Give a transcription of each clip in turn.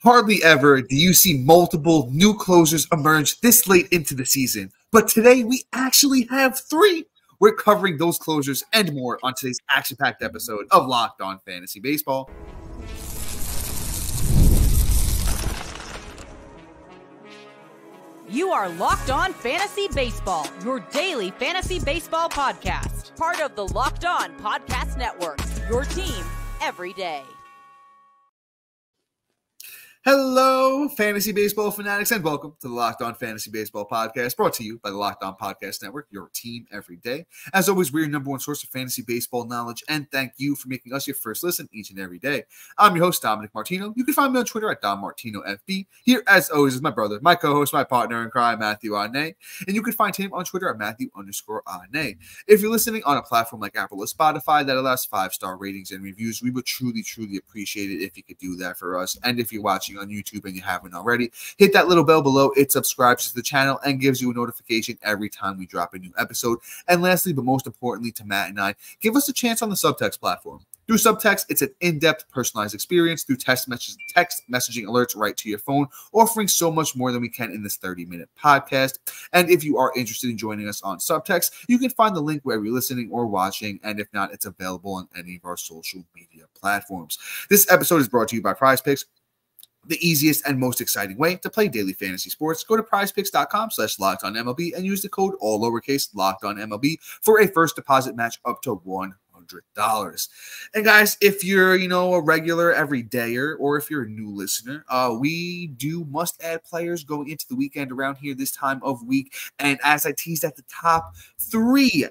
Hardly ever do you see multiple new closers emerge this late into the season, but today we actually have 3. We're covering those closers and more on today's action-packed episode of Locked On Fantasy Baseball. You are Locked On Fantasy Baseball, your daily fantasy baseball podcast. Part of the Locked On Podcast Network, your team every day. Hello, fantasy baseball fanatics, and welcome to the Locked On Fantasy Baseball podcast, brought to you by the Locked On Podcast Network, your team every day. As always, we're your number one source of fantasy baseball knowledge, and thank you for making us your first listen each and every day. I'm your host, Dominic Martino. You can find me on Twitter at DomMartinoFB. Here, as always, is my brother, my co-host, my partner in crime, Matthew Ane, and you can find him on Twitter at Matthew_Ane. If you're listening on a platform like Apple or Spotify that allows 5-star ratings and reviews, we would truly, truly appreciate it if you could do that for us. And if you're watching on YouTube and you haven't already, hit that little bell below. It subscribes to the channel and gives you a notification every time we drop a new episode. And lastly, but most importantly to Matt and I, give us a chance on the Subtext platform. Through Subtext, it's an in-depth, personalized experience through text messaging alerts right to your phone, offering so much more than we can in this 30-minute podcast. And if you are interested in joining us on Subtext, you can find the link wherever you're listening or watching, and if not, it's available on any of our social media platforms. This episode is brought to you by PrizePicks, the easiest and most exciting way to play daily fantasy sports. Go to prizepicks.com/LockedOnMLB and use the code all lowercase LockedOnMLB for a first deposit match up to $100. And guys, if you're, a regular everydayer, or if you're a new listener, we do must-add players going into the weekend around here this time of week. And as I teased at the top, 3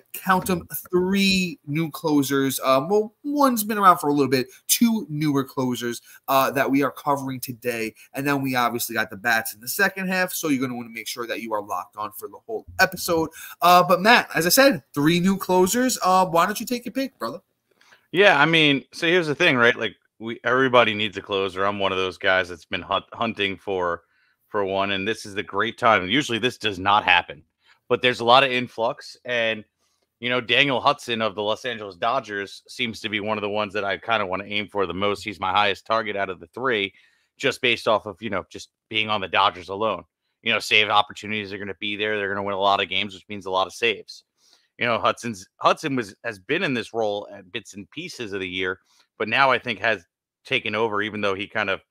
new closers. Well, one's been around for a little bit, 2 newer closers that we are covering today. And then we obviously got the bats in the second half, so you're going to want to make sure that you are locked on for the whole episode. But Matt, as I said, 3 new closers. Why don't you take your pick, brother? Yeah, so here's the thing, right? Like, everybody needs a closer. I'm one of those guys that's been hunting for one, and this is the great time. Usually this does not happen, but there's a lot of influx, and Daniel Hudson of the Los Angeles Dodgers seems to be one of the ones that I kind of want to aim for the most. He's my highest target out of the 3, just based off of just being on the Dodgers alone. Save opportunities are going to be there. They're going to win a lot of games, which means a lot of saves. Hudson has been in this role at bits and pieces of the year, but now I think has taken over, even though he kind of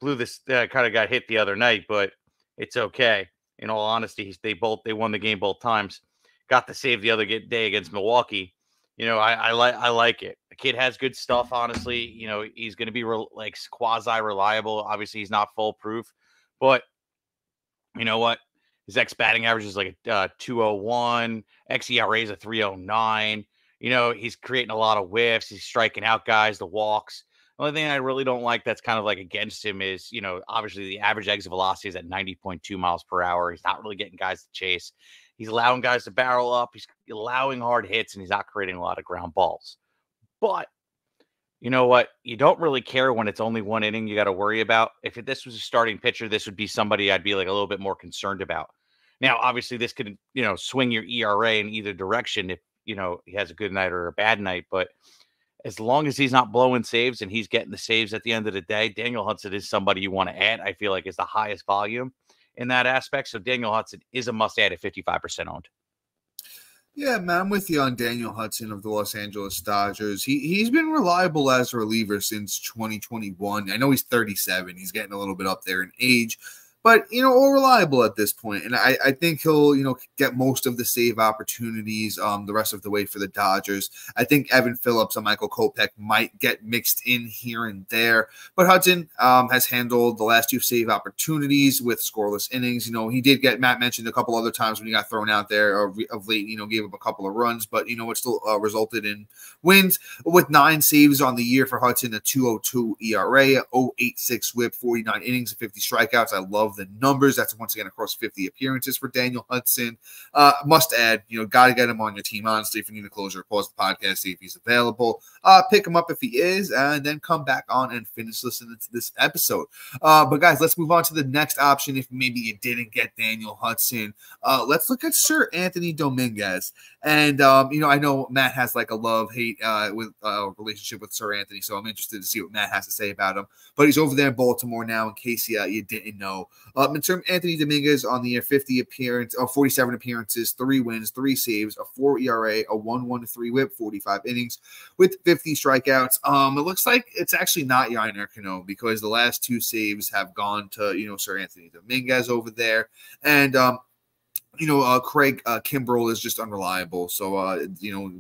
blew this, kind of got hit the other night, but it's okay. In all honesty, they won the game both times. Got the save the other day against Milwaukee. I like it. The kid has good stuff, honestly. He's going to be quasi reliable. Obviously, he's not foolproof, but you know what? His batting average is like a 201. xERA is a 309. He's creating a lot of whiffs. He's striking out guys, the walks. The only thing I really don't like that's kind of like against him is, obviously the average exit velocity is at 90.2 miles per hour. He's not really getting guys to chase. He's allowing guys to barrel up. He's allowing hard hits, and he's not creating a lot of ground balls. But you know what? You don't really care when it's only 1 inning you got to worry about. If this was a starting pitcher, this would be somebody I'd be like a little bit more concerned about. Now, obviously, this could, swing your ERA in either direction if, he has a good night or a bad night. But as long as he's not blowing saves and he's getting the saves at the end of the day, Daniel Hudson is somebody you want to add. I feel like is the highest volume in that aspect. So Daniel Hudson is a must-add at 55% owned. Yeah, man, I'm with you on Daniel Hudson of the Los Angeles Dodgers. He's been reliable as a reliever since 2021. I know he's 37. He's getting a little bit up there in age, but, all reliable at this point. And I think he'll, get most of the save opportunities the rest of the way for the Dodgers. I think Evan Phillips and Michael Kopech might get mixed in here and there. But Hudson has handled the last 2 save opportunities with scoreless innings. He did get, Matt mentioned a couple other times when he got thrown out there of late, gave up a couple of runs. But, it still resulted in wins with 9 saves on the year for Hudson, a 2.02 ERA, 0.86 whip, 49 innings, and 50 strikeouts. I love of the numbers. That's once again across 50 appearances for Daniel Hudson. Must add, got to get him on your team. Honestly, if you need a closer, pause the podcast, see if he's available. Pick him up if he is, and then come back on and finish listening to this episode. But guys, let's move on to the next option. If maybe you didn't get Daniel Hudson, let's look at Sir Anthony Dominguez. And I know Matt has like a love-hate relationship with Sir Anthony, so I'm interested to see what Matt has to say about him. But he's over there in Baltimore now, in case you didn't know. In terms of Anthony Dominguez on the year, 47 appearances, 3 wins, 3 saves, a 4 ERA, a 1.13 WHIP, 45 innings with 50 strikeouts. It looks like it's actually not Wagner because the last 2 saves have gone to Sir Anthony Dominguez over there, and Craig Kimbrell is just unreliable. So,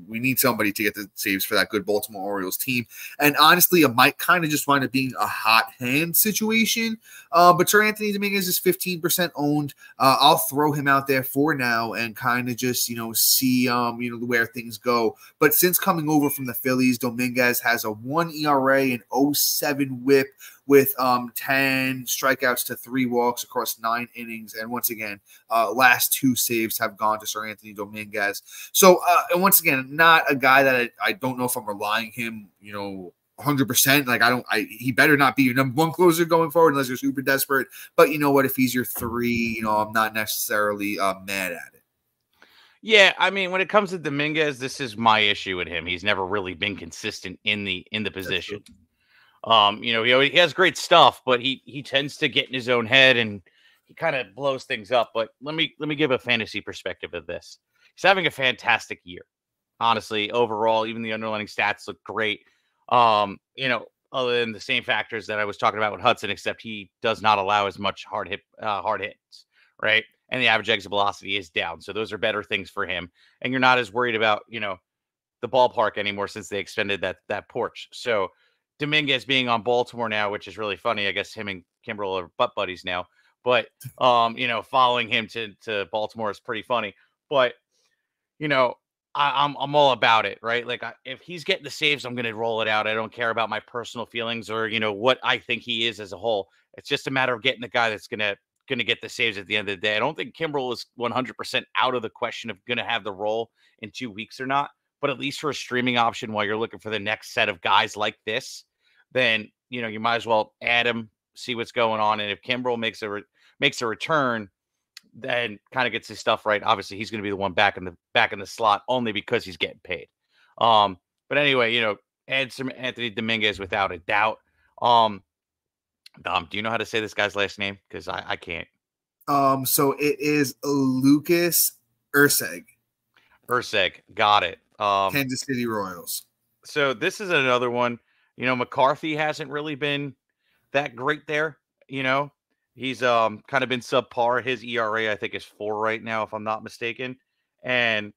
we need somebody to get the saves for that good Baltimore Orioles team. And honestly, it might kind of just wind up being a hot hand situation. But Sir Anthony Dominguez is 15% owned. I'll throw him out there for now and kind of just, see, where things go. But since coming over from the Phillies, Dominguez has a 1 ERA and 0.7 WHIP with 10 strikeouts to 3 walks across 9 innings. And once again, last 2 saves have gone to Sir Anthony Dominguez. So, and once again, not a guy that I don't know if I'm relying him, 100%. Like he better not be your number 1 closer going forward unless you're super desperate. But you know what? If he's your 3, I'm not necessarily mad at it. Yeah, I mean, when it comes to Dominguez, this is my issue with him. He's never really been consistent in the position. He has great stuff, but he tends to get in his own head and he kind of blows things up. But let me give a fantasy perspective of this. He's having a fantastic year. Honestly, overall, even the underlying stats look great. Other than the same factors that I was talking about with Hudson, except he does not allow as much hard hits, right? And the average exit velocity is down. So those are better things for him. And you're not as worried about, the ballpark anymore since they extended that porch. So Dominguez being on Baltimore now, which is really funny. I guess him and Kimbrell are butt buddies now. But, following him to Baltimore is pretty funny. But, I'm all about it, right? Like, if he's getting the saves, I'm going to roll it out. I don't care about my personal feelings or, what I think he is as a whole. It's just a matter of getting the guy that's going to get the saves at the end of the day. I don't think Kimbrell is 100% out of the question of going to have the role in 2 weeks or not. But at least for a streaming option while you're looking for the next set of guys like this, then, you might as well add him, see what's going on. And if Kimbrell makes a return, then kind of gets his stuff right. Obviously, he's going to be the one back in the slot only because he's getting paid. But anyway, add some Anthony Dominguez without a doubt. Dom, do you know how to say this guy's last name? Because I can't. So it is Lucas Erceg. Got it. Kansas City Royals. So this is another one. McCarthy hasn't really been that great there. He's kind of been subpar. His ERA, I think, is 4 right now, if I'm not mistaken. And,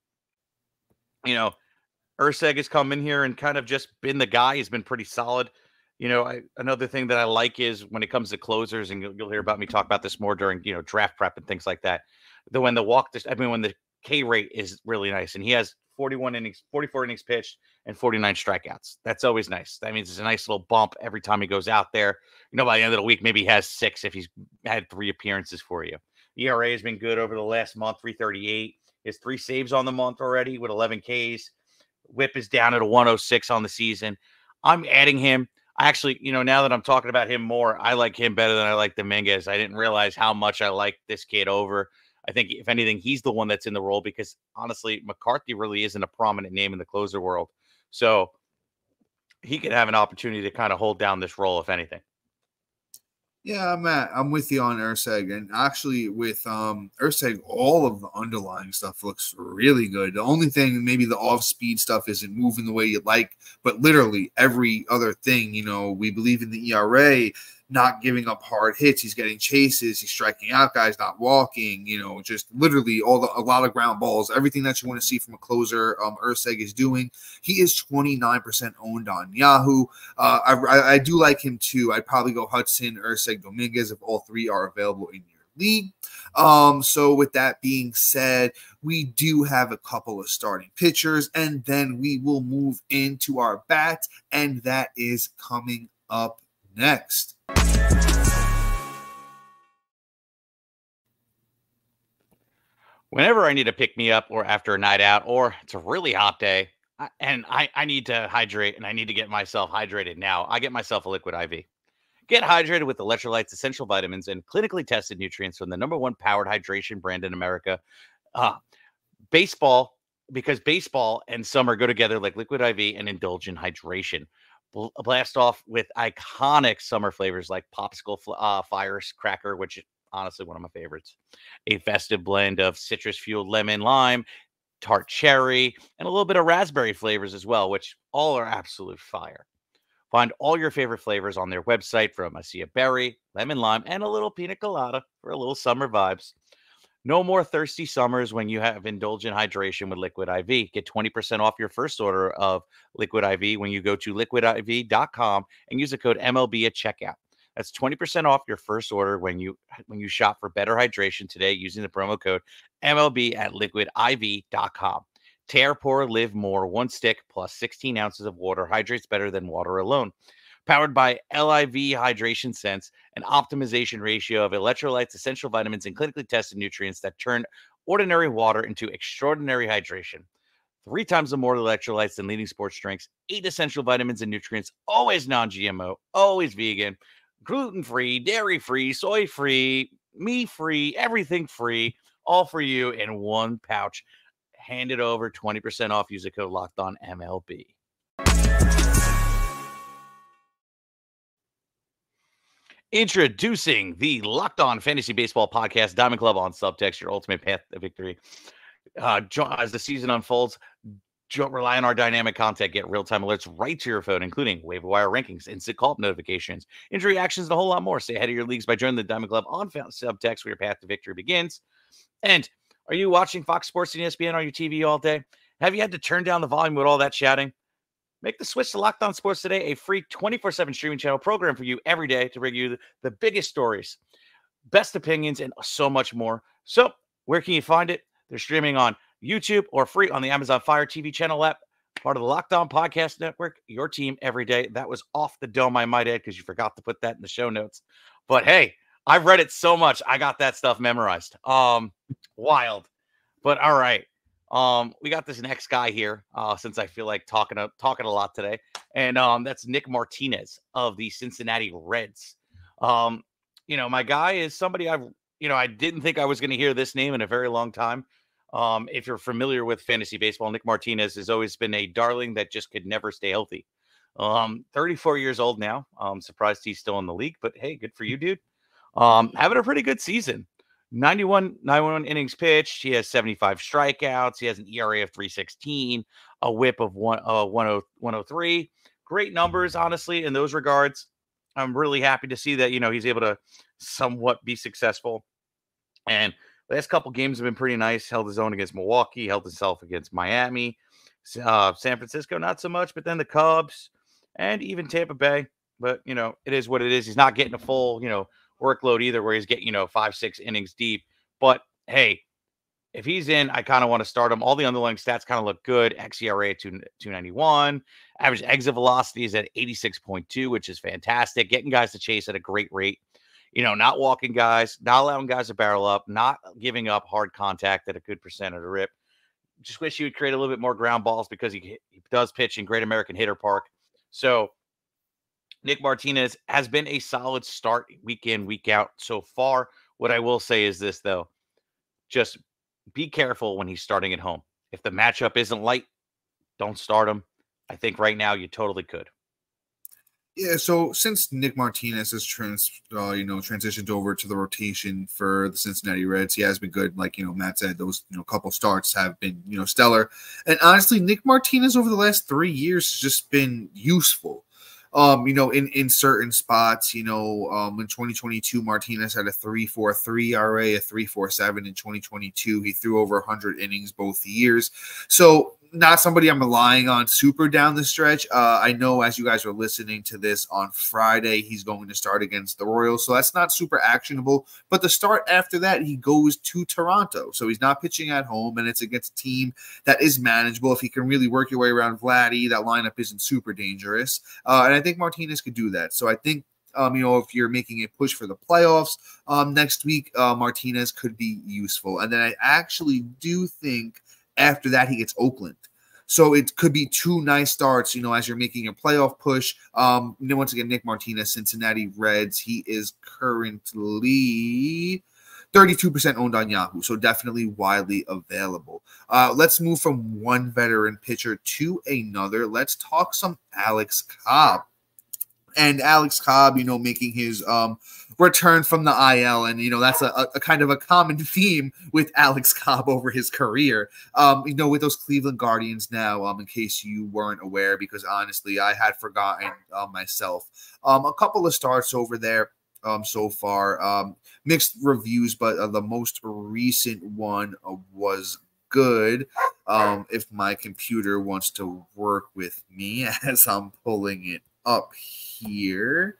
Erceg has come in here and kind of just been the guy. He's been pretty solid. Another thing that I like is when it comes to closers, and you'll hear about me talk about this more during, draft prep and things like that. When the K rate is really nice, and he has 44 innings pitched, and 49 strikeouts. That's always nice. That means it's a nice little bump every time he goes out there. By the end of the week, maybe he has 6 if he's had 3 appearances for you. ERA has been good over the last month, 3.38. He has 3 saves on the month already with 11 Ks. WHIP is down at a 106 on the season. I'm adding him. I actually, now that I'm talking about him more, I like him better than I like Dominguez. I didn't realize how much I like this kid over. I think, if anything, he's the one that's in the role because, honestly, McCarthy really isn't a prominent name in the closer world. So he could have an opportunity to kind of hold down this role, if anything. Yeah, I'm with you on Erceg. And actually, with Erceg, all of the underlying stuff looks really good. The only thing, maybe the off-speed stuff isn't moving the way you'd like, but literally every other thing, we believe in the ERA, not giving up hard hits. He's getting chases. He's striking out guys, not walking, just literally a lot of ground balls, everything that you want to see from a closer. Erceg is doing. He is 29% owned on Yahoo. I do like him too. I'd probably go Hudson, Erceg, Dominguez if all 3 are available in your league. So with that being said, we do have a couple of starting pitchers, and then we will move into our bats, and that is coming up next. Whenever I need to pick me up or after a night out or it's a really hot day I need to hydrate and I need to get myself hydrated now, I get myself a Liquid IV. Get hydrated with electrolytes, essential vitamins, and clinically tested nutrients from the #1 powered hydration brand in America. Uh, baseball, because baseball and summer go together like Liquid IV and indulgent hydration. Blast off with iconic summer flavors like popsicle firecracker, which is honestly one of my favorites. A festive blend of citrus fueled lemon, lime, tart cherry, and a little bit of raspberry flavors as well, which all are absolute fire. Find all your favorite flavors on their website from Acia berry, lemon lime, and a little pina colada for a little summer vibes. No more thirsty summers when you have indulgent hydration with Liquid IV. Get 20% off your first order of Liquid IV when you go to liquidiv.com and use the code MLB at checkout. That's 20% off your first order when you shop for better hydration today using the promo code MLB at liquidiv.com. Tear, pour, live more. One stick plus 16 ounces of water hydrates better than water alone. Powered by LIV Hydration Sense, an optimization ratio of electrolytes, essential vitamins, and clinically tested nutrients that turn ordinary water into extraordinary hydration. 3 times the more electrolytes than leading sports drinks, 8 essential vitamins and nutrients, always non-GMO, always vegan, gluten-free, dairy-free, soy-free, me-free, everything free, all for you in one pouch. Hand it over, 20% off. Use the code LOCKEDONMLB. Introducing the Locked On Fantasy Baseball Podcast, Diamond Club on Subtext, your ultimate path to victory. As the season unfolds, don't rely on our dynamic content. Get real-time alerts right to your phone, including waiver wire rankings, instant call-up notifications, injury actions, and a whole lot more. Stay ahead of your leagues by joining the Diamond Club on Subtext, where your path to victory begins. And are you watching Fox Sports and ESPN on your TV all day? Have you had to turn down the volume with all that shouting? Make the switch to Locked On Sports today, a free 24/7 streaming channel program for you every day to bring you the biggest stories, best opinions, and so much more. So where can you find it? They're streaming on YouTube or free on the Amazon Fire TV channel app, part of the Locked On Podcast Network, your team every day. That was off the dome, I might add, because you forgot to put that in the show notes. But hey, I've read it so much, I got that stuff memorized. Wild. But all right. We got this next guy here, since I feel like talking a lot today, and that's Nick Martinez of the Cincinnati Reds. My guy is somebody I didn't think I was going to hear this name in a very long time. If you're familiar with fantasy baseball, Nick Martinez has always been a darling that just could never stay healthy. 34 years old now. Surprised he's still in the league, but hey, good for you, dude. Having a pretty good season. 91 innings pitched. He has 75 strikeouts. He has an ERA of 3.16, a whip of 103. Great numbers, honestly, in those regards. I'm really happy to see that, he's able to somewhat be successful. And the last couple games have been pretty nice. Held his own against Milwaukee, held himself against Miami, San Francisco, not so much, but then the Cubs and even Tampa Bay. But, it is what it is. He's not getting a full, workload either, where he's getting 5-6 innings deep. But hey, if he's in, I kind of want to start him. All the underlying stats kind of look good. xERA at 291, average exit velocity is at 86.2, which is fantastic. Getting guys to chase at a great rate. Not walking guys, not allowing guys to barrel up, not giving up hard contact at a good percent of the rip. Just wish he would create a little bit more ground balls, because he does pitch in Great American Hitter Park. So Nick Martinez has been a solid start week in, week out so far. What I will say is this, though. Just be careful when he's starting at home. If the matchup isn't light, don't start him. I think right now you totally could. Yeah, so since Nick Martinez has transitioned over to the rotation for the Cincinnati Reds, he has been good. Like, Matt said, those, couple starts have been, stellar. And honestly, Nick Martinez over the last 3 years has just been useful. In certain spots, in 2022, Martinez had a 3.43 ERA, a 3.47 in 2022. He threw over 100 innings both years. So not somebody I'm relying on super down the stretch. I know as you guys are listening to this on Friday, he's going to start against the Royals. So that's not super actionable. But the start after that, he goes to Toronto. So he's not pitching at home, and it's against a team that is manageable. If he can really work your way around Vladdy, that lineup isn't super dangerous. And I think Martinez could do that. So I think if you're making a push for the playoffs next week, Martinez could be useful. And then I actually do think after that he gets Oakland. So it could be two nice starts, as you're making a playoff push. Once again, Nick Martinez, Cincinnati Reds. He is currently 32% owned on Yahoo, so definitely widely available. Let's move from one veteran pitcher to another. Let's talk some Alex Cobb. And Alex Cobb, making his return from the IL. And, that's a kind of a common theme with Alex Cobb over his career, with those Cleveland Guardians now, in case you weren't aware, because honestly, I had forgotten myself. A couple of starts over there so far. Mixed reviews, but the most recent one was good. If my computer wants to work with me as I'm pulling it up here.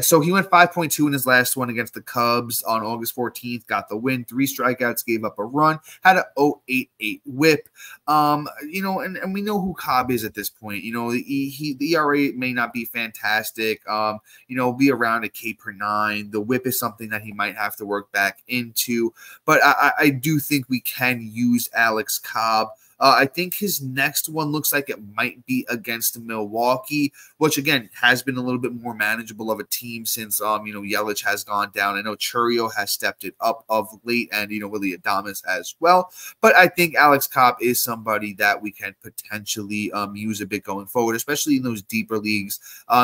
So he went 5.2 in his last one against the Cubs on August 14th, got the win, 3 strikeouts, gave up a run, had a 0.88 whip. And we know who Cobb is at this point. The ERA may not be fantastic, be around a K per 9. The whip is something that he might have to work back into, but I do think we can use Alex Cobb. I think his next one looks like it might be against Milwaukee, which again has been a little bit more manageable of a team since Yelich has gone down. I know Churio has stepped it up of late, and Willie Adames as well. But I think Alex Cobb is somebody that we can potentially use a bit going forward, especially in those deeper leagues,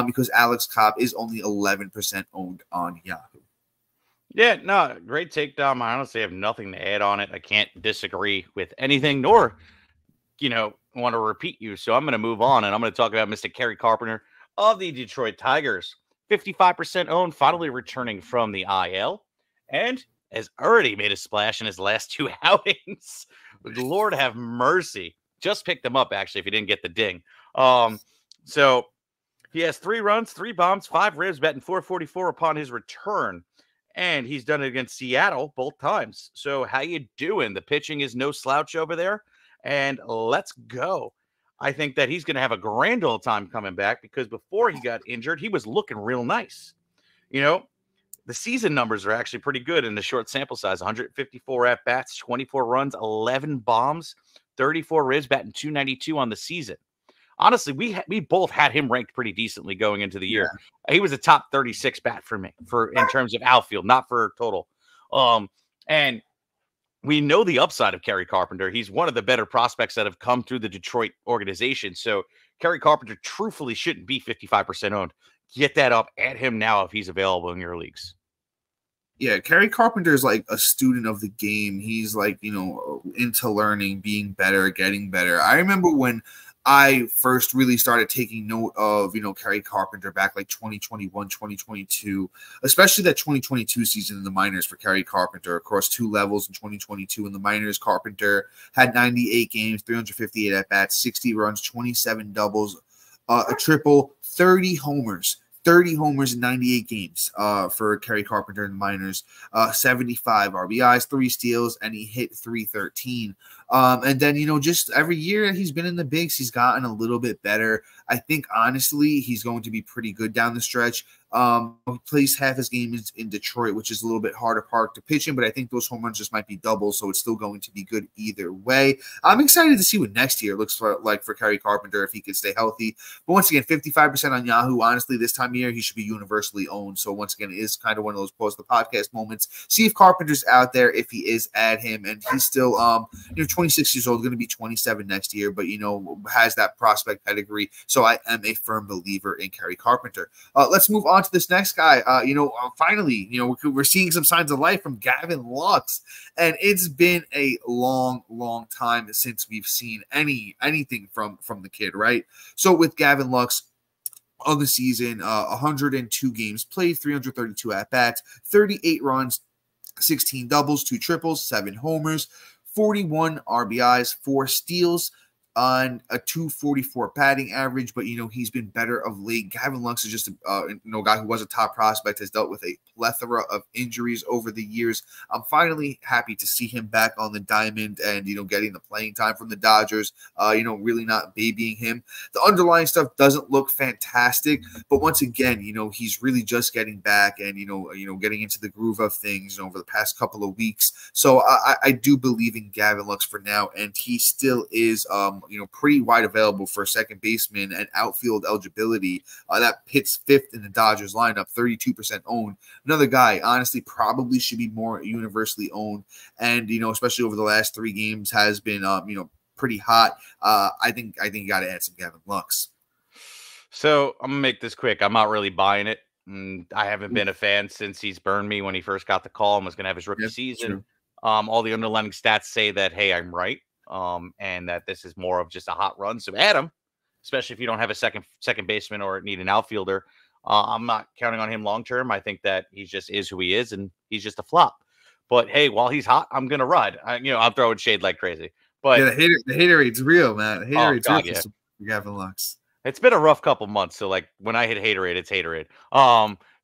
because Alex Cobb is only 11% owned on Yahoo. Yeah, no, great take, Dom. I honestly have nothing to add on it. I can't disagree with anything, nor want to repeat you. So I'm going to move on, and I'm going to talk about Mr. Kerry Carpenter of the Detroit Tigers. 55% owned, finally returning from the IL, and has already made a splash in his last 2 outings. Lord have mercy. Just picked him up, actually, if he didn't get the ding. So he has 3 runs, 3 bombs, 5 ribs, batting .444 upon his return. And he's done it against Seattle both times. So how you doing? The pitching is no slouch over there. And let's go. I think that he's going to have a grand old time coming back, because before he got injured, he was looking real nice. The season numbers are actually pretty good in the short sample size. 154 at-bats, 24 runs, 11 bombs, 34 ribs, batting .292 on the season. Honestly, we both had him ranked pretty decently going into the year. Yeah. He was a top 36 bat for me in terms of outfield, not for total. And we know the upside of Kerry Carpenter. He's one of the better prospects that have come through the Detroit organization. So Kerry Carpenter truthfully shouldn't be 55% owned. Get that up. Add him now if he's available in your leagues. Yeah, Kerry Carpenter is like a student of the game. He's like, into learning, being better, getting better. I remember when I first really started taking note of, Kerry Carpenter back like 2021, 2022, especially that 2022 season in the minors for Kerry Carpenter across 2 levels in 2022. In the minors, Carpenter had 98 games, 358 at-bats, 60 runs, 27 doubles, a triple, 30 homers. 30 homers in 98 games for Kerry Carpenter in the minors, 75 RBIs, 3 steals, and he hit .313. And then, just every year he's been in the bigs, he's gotten a little bit better. I think, honestly, he's going to be pretty good down the stretch. He plays half his games in Detroit, which is a little bit harder park to pitch in, but I think those home runs just might be doubles, so it's still going to be good either way. I'm excited to see what next year looks like for Kerry Carpenter if he can stay healthy. But once again, 55% on Yahoo. Honestly, this time of year, he should be universally owned. So once again, it is kind of one of those pause the podcast moments. See if Carpenter's out there. If he is, add him. And he's still, 26 years old, going to be 27 next year, but, has that prospect pedigree. So I am a firm believer in Kerry Carpenter. Let's move on to this next guy. Finally, we're seeing some signs of life from Gavin Lux, and it's been a long time since we've seen anything from the kid, right? So with Gavin Lux on the season, 102 games played, 332 at-bats, 38 runs, 16 doubles, 2 triples, 7 homers, 41 RBIs, 4 steals, on a 244 batting average, but he's been better of late. Gavin Lux is just a guy who was a top prospect, has dealt with a plethora of injuries over the years. I'm finally happy to see him back on the diamond and getting the playing time from the Dodgers. Really not babying him. The underlying stuff doesn't look fantastic, but once again, he's really just getting back and getting into the groove of things over the past couple of weeks. So I do believe in Gavin Lux for now, and he still is pretty wide available for second baseman and outfield eligibility. That hits fifth in the Dodgers lineup, 32% owned. Another guy, honestly, probably should be more universally owned, and especially over the last 3 games has been pretty hot. I think you got to add some Gavin Lux. So I'm gonna make this quick. I'm not really buying it. I haven't been a fan since he's burned me when he first got the call and was gonna have his rookie season. True. All the underlying stats say that, hey, I'm right. And that this is more of just a hot run. So add him, especially if you don't have a second baseman or need an outfielder. I'm not counting on him long term. I think that he just is who he is, and he's just a flop. But hey, while he's hot, I'm gonna ride. I'm throwing shade like crazy. But yeah, the haterate's real, man. The haterate's real. Yeah. For Gavin Lux. It's been a rough couple months. So like when I hit haterade, it's haterade.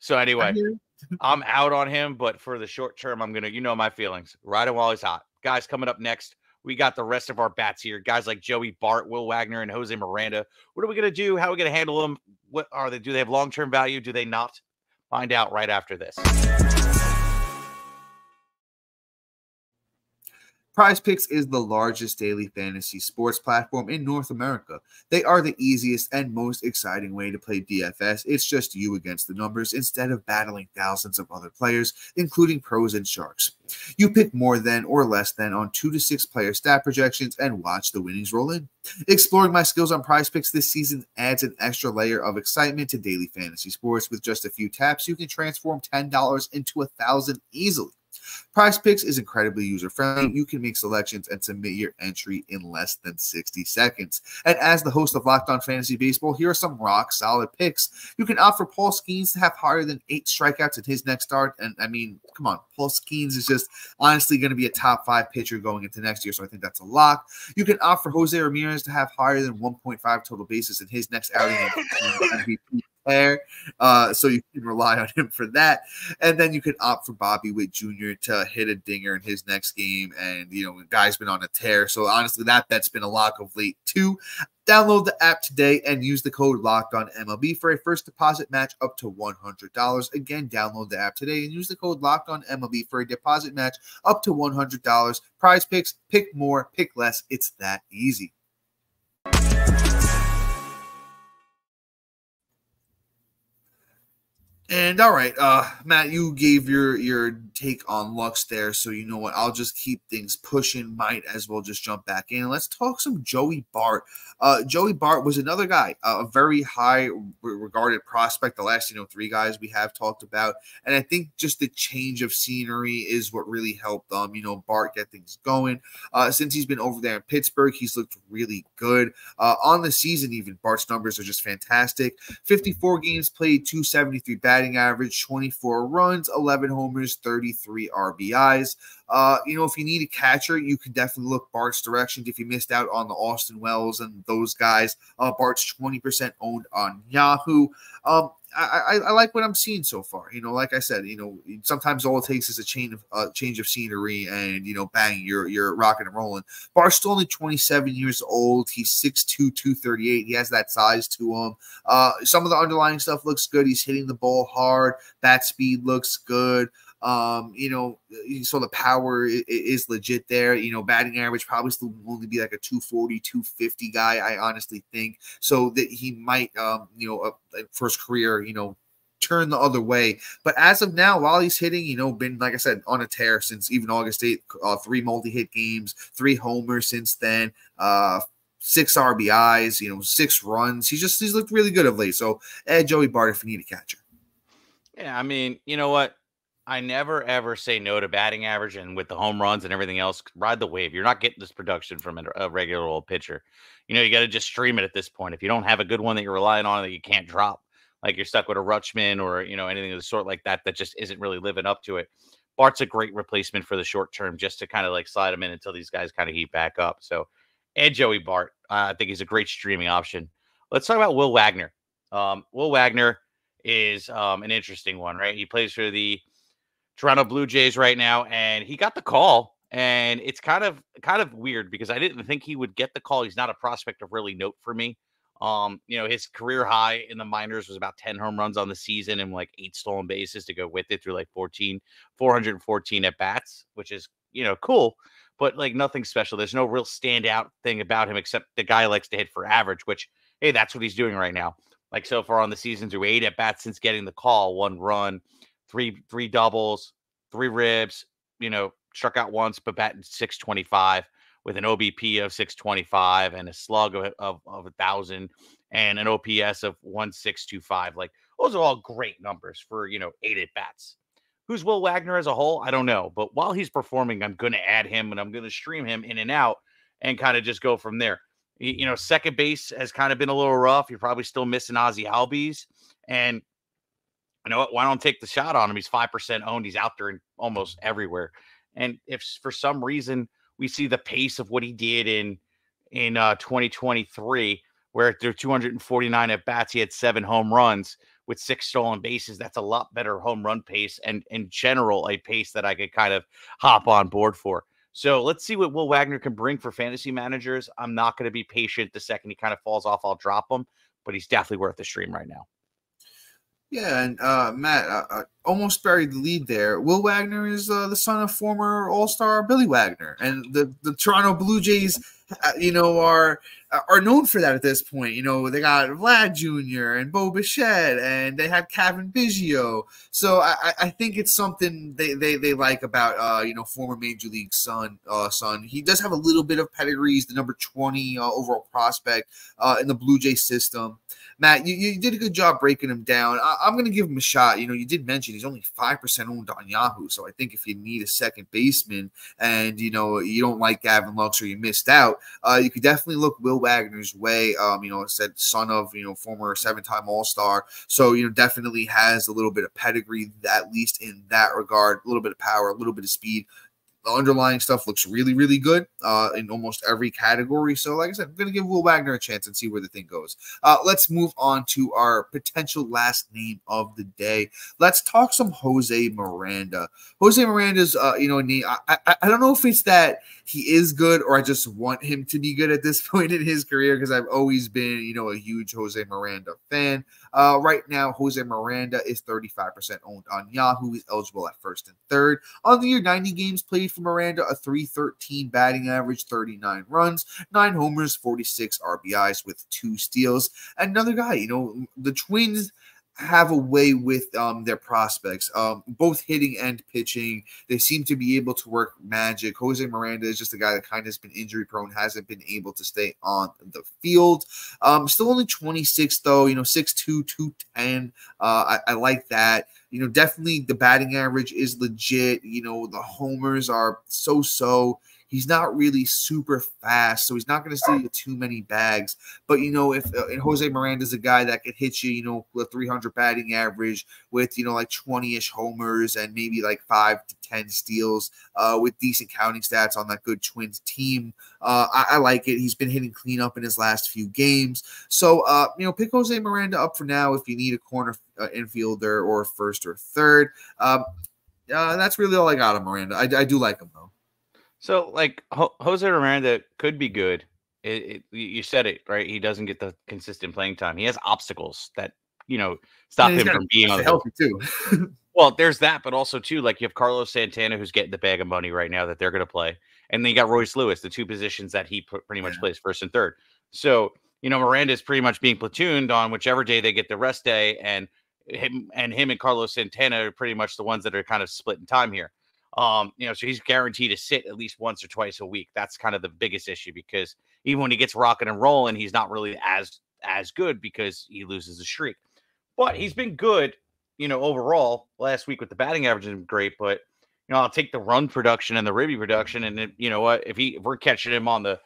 So anyway, I'm out on him, but for the short term, I'm gonna, my feelings. Ride him while he's hot. Guys, coming up next, we got the rest of our bats here. Guys like Joey Bart, Will Wagner, and Jose Miranda. What are we gonna do? How are we gonna handle them? What are they? Do they have long-term value? Do they not? Find out right after this. Prize Picks is the largest daily fantasy sports platform in North America. They are the easiest and most exciting way to play DFS. It's just you against the numbers instead of battling thousands of other players, including pros and sharks. You pick more than or less than on 2 to 6 player stat projections and watch the winnings roll in. Exploring my skills on Prize Picks this season adds an extra layer of excitement to daily fantasy sports. With just a few taps, you can transform $10 into $1,000 easily. Prize Picks is incredibly user-friendly. You can make selections and submit your entry in less than 60 seconds. And as the host of Locked On Fantasy Baseball, here are some rock-solid picks. You can opt for Paul Skeens to have higher than 8 strikeouts in his next start. And, I mean, come on. Paul Skeens is just honestly going to be a top 5 pitcher going into next year, so I think that's a lock. You can opt for Jose Ramirez to have higher than 1.5 total bases in his next outing. MVP. So you can rely on him for that. And then you can opt for Bobby Witt Jr. to hit a dinger in his next game. And, the guy's been on a tear. So honestly, that bet's been a lock of late too. Download the app today and use the code LOCKEDONMLB for a first deposit match up to $100. Again, download the app today and use the code LOCKEDONMLB for a deposit match up to $100. Prize Picks, pick more, pick less. It's that easy. And all right, Matt, you gave your take on Lux there, so you know what? I'll just keep things pushing. Might as well just jump back in. Let's talk some Joey Bart. Joey Bart was another guy, a very high regarded prospect. The last 3 guys we have talked about, and I think just the change of scenery is what really helped Bart get things going. Since he's been over there in Pittsburgh, he's looked really good. On the season, even Bart's numbers are just fantastic. 54 games played, 273 batting average, 24 runs, 11 homers, 33 RBIs. If you need a catcher, you can definitely look Bart's direction. If you missed out on the Austin Wells and those guys, Bart's 20% owned on Yahoo. I like what I'm seeing so far. Like I said, sometimes all it takes is a change of scenery, and bang, you're rocking and rolling. Bart's still only 27 years old. He's 6'2", 238. He has that size to him. Some of the underlying stuff looks good. He's hitting the ball hard. Bat speed looks good. So the power is legit there. Batting average probably still only be like a 240, 250 guy, I honestly think. So that he might, for his career, turn the other way. But as of now, while he's hitting, been, like I said, on a tear since even August 8th, 3 multi-hit games, 3 homers since then, 6 RBIs, 6 runs. He's looked really good of late. So add Joey Bart if you need a catcher. Yeah, I mean, you know what? I never, ever say no to batting average, and with the home runs and everything else, ride the wave. You're not getting this production from a regular old pitcher. You got to just stream it at this point. If you don't have a good one that you're relying on that you can't drop, like you're stuck with a Rutschman or, anything of the sort like that, that just isn't really living up to it. Bart's a great replacement for the short term, just to kind of like slide him in until these guys kind of heat back up. So and Joey Bart. I think he's a great streaming option. Let's talk about Will Wagner. Will Wagner is an interesting one, right? He plays for the Toronto Blue Jays right now, and he got the call. And it's kind of weird because I didn't think he would get the call. He's not a prospect of really note for me. His career high in the minors was about 10 home runs on the season and like 8 stolen bases to go with it through like 414 at bats, which is, cool, but like nothing special. There's no real standout thing about him except the guy likes to hit for average, which, hey, that's what he's doing right now. Like so far on the season through 8 at bats since getting the call, 1 run, three doubles, 3 ribs, struck out once, but batting .625 with an OBP of 625 and a slug of 1,000 and an OPS of 1,625. Like those are all great numbers for, 8 at bats. Who's Will Wagner as a whole? I don't know. But while he's performing, I'm going to add him and I'm going to stream him in and out and kind of just go from there. Second base has kind of been a little rough. You're probably still missing Ozzy Albies. And you know what? Why don't take the shot on him? He's 5% owned. He's out there in almost everywhere. And if for some reason we see the pace of what he did in 2023, where there 249 at bats, he had 7 home runs with 6 stolen bases. That's a lot better home run pace and in general, a pace that I could kind of hop on board for. So let's see what Will Wagner can bring for fantasy managers. I'm not going to be patient. The second he kind of falls off, I'll drop him, but he's definitely worth the stream right now. Yeah, and Matt, almost buried the lead there. Will Wagner is the son of former All-Star Billy Wagner, and the Toronto Blue Jays, are known for that at this point. They got Vlad Jr. and Bo Bichette, and they had Kevin Biggio. So I think it's something they like about former Major League son. He does have a little bit of pedigree. He's the number 20 overall prospect in the Blue Jay system. Matt, you did a good job breaking him down. I'm going to give him a shot. You did mention he's only 5% owned on Yahoo. So I think if you need a second baseman and, you don't like Gavin Lux or you missed out, you could definitely look Will Wagner's way. It said son of, former 7-time All-Star. So, definitely has a little bit of pedigree, at least in that regard, a little bit of power, a little bit of speed. The underlying stuff looks really, really good in almost every category. So, like I said, I'm going to give Will Wagner a chance and see where the thing goes. Let's move on to our potential last name of the day. Let's talk some Jose Miranda. Jose Miranda's, name. I don't know if it's that he is good or I just want him to be good at this point in his career because I've always been, a huge Jose Miranda fan. Right now, Jose Miranda is 35% owned on Yahoo. He's eligible at first and third. On the year, 90 games played for Miranda, a .313 batting average, 39 runs, 9 homers, 46 RBIs with 2 steals. Another guy, the Twins have a way with their prospects, both hitting and pitching. They seem to be able to work magic. Jose Miranda is just a guy that kind of has been injury prone, hasn't been able to stay on the field. Still only 26 though, 6'2", 210. I like that. Definitely the batting average is legit. The homers are so. He's not really super fast, so he's not going to see too many bags. But, if Jose Miranda's a guy that could hit you, with 300 batting average with, like 20-ish homers and maybe like 5 to 10 steals with decent counting stats on that good Twins team. I like it. He's been hitting cleanup in his last few games. So, pick Jose Miranda up for now if you need a corner infielder or first or third. That's really all I got on Miranda. I do like him, though. So, like, Jose Miranda could be good. You said it, right? He doesn't get the consistent playing time. He has obstacles that, stop him from being on the healthy, too. Well, there's that, but also, too, like, you have Carlos Santana, who's getting the bag of money right now that they're going to play. And then you got Royce Lewis, the 2 positions that he pretty much plays first and third. So, Miranda is pretty much being platooned on whichever day they get the rest day. And him and Carlos Santana are pretty much the ones that are kind of split in time here. So he's guaranteed to sit at least once or twice a week. That's kind of the biggest issue because even when he gets rocking and rolling, he's not really as good because he loses the streak. But he's been good, overall. Last week with the batting average has been great, but I'll take the run production and the ribby production. And then, you know what? If we're catching him on the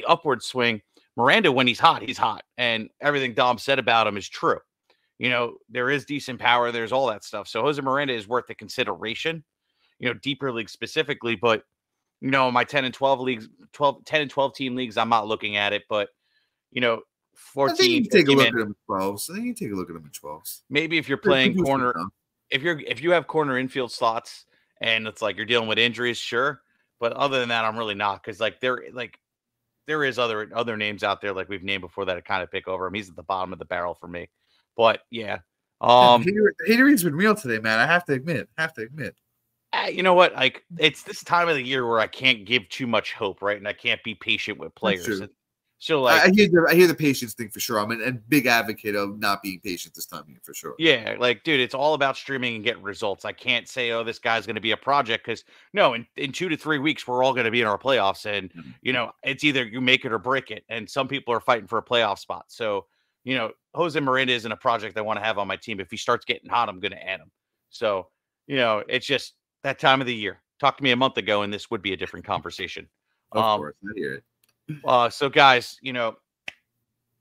upward swing, Miranda, when he's hot, and everything Dom said about him is true. There is decent power. There's all that stuff. So Jose Miranda is worth the consideration. Deeper league specifically, but my 10 and 12 leagues, 10 and 12 team leagues, I'm not looking at it, but 14. I think you take a look at them in 12s. I think you take a look at them in 12s. Maybe if you're playing corner, if you have corner infield slots and it's like you're dealing with injuries, sure. But other than that, I'm really not, because there is other names out there like we've named before that I kind of pick over him. He's at the bottom of the barrel for me. But yeah. The hatering's been real today, man. I have to admit. You know what? Like, it's this time of the year where I can't give too much hope, right? And I can't be patient with players. So, like, I hear the patience thing for sure. I'm a big advocate of not being patient this time of year for sure. Yeah, like, dude, it's all about streaming and getting results. I can't say, oh, this guy's going to be a project, because no, in 2 to 3 weeks, we're all going to be in our playoffs, and it's either you make it or break it. And some people are fighting for a playoff spot. So, Jose Miranda isn't a project I want to have on my team. If he starts getting hot, I'm going to add him. So, it's just that time of the year. Talk to me a month ago, and this would be a different conversation. Of course, I hear it. So guys,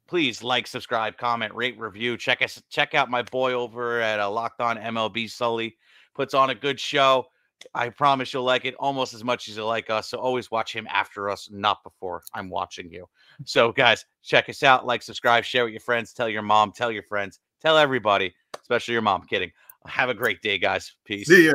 please like, subscribe, comment, rate, review. Check out my boy over at Locked On MLB. Sully puts on a good show. I promise you'll like it almost as much as you like us. So always watch him after us, not before I'm watching you. So guys, check us out. Like, subscribe, share with your friends, tell your mom, tell your friends, tell everybody, especially your mom. Kidding. Have a great day, guys. Peace. See ya.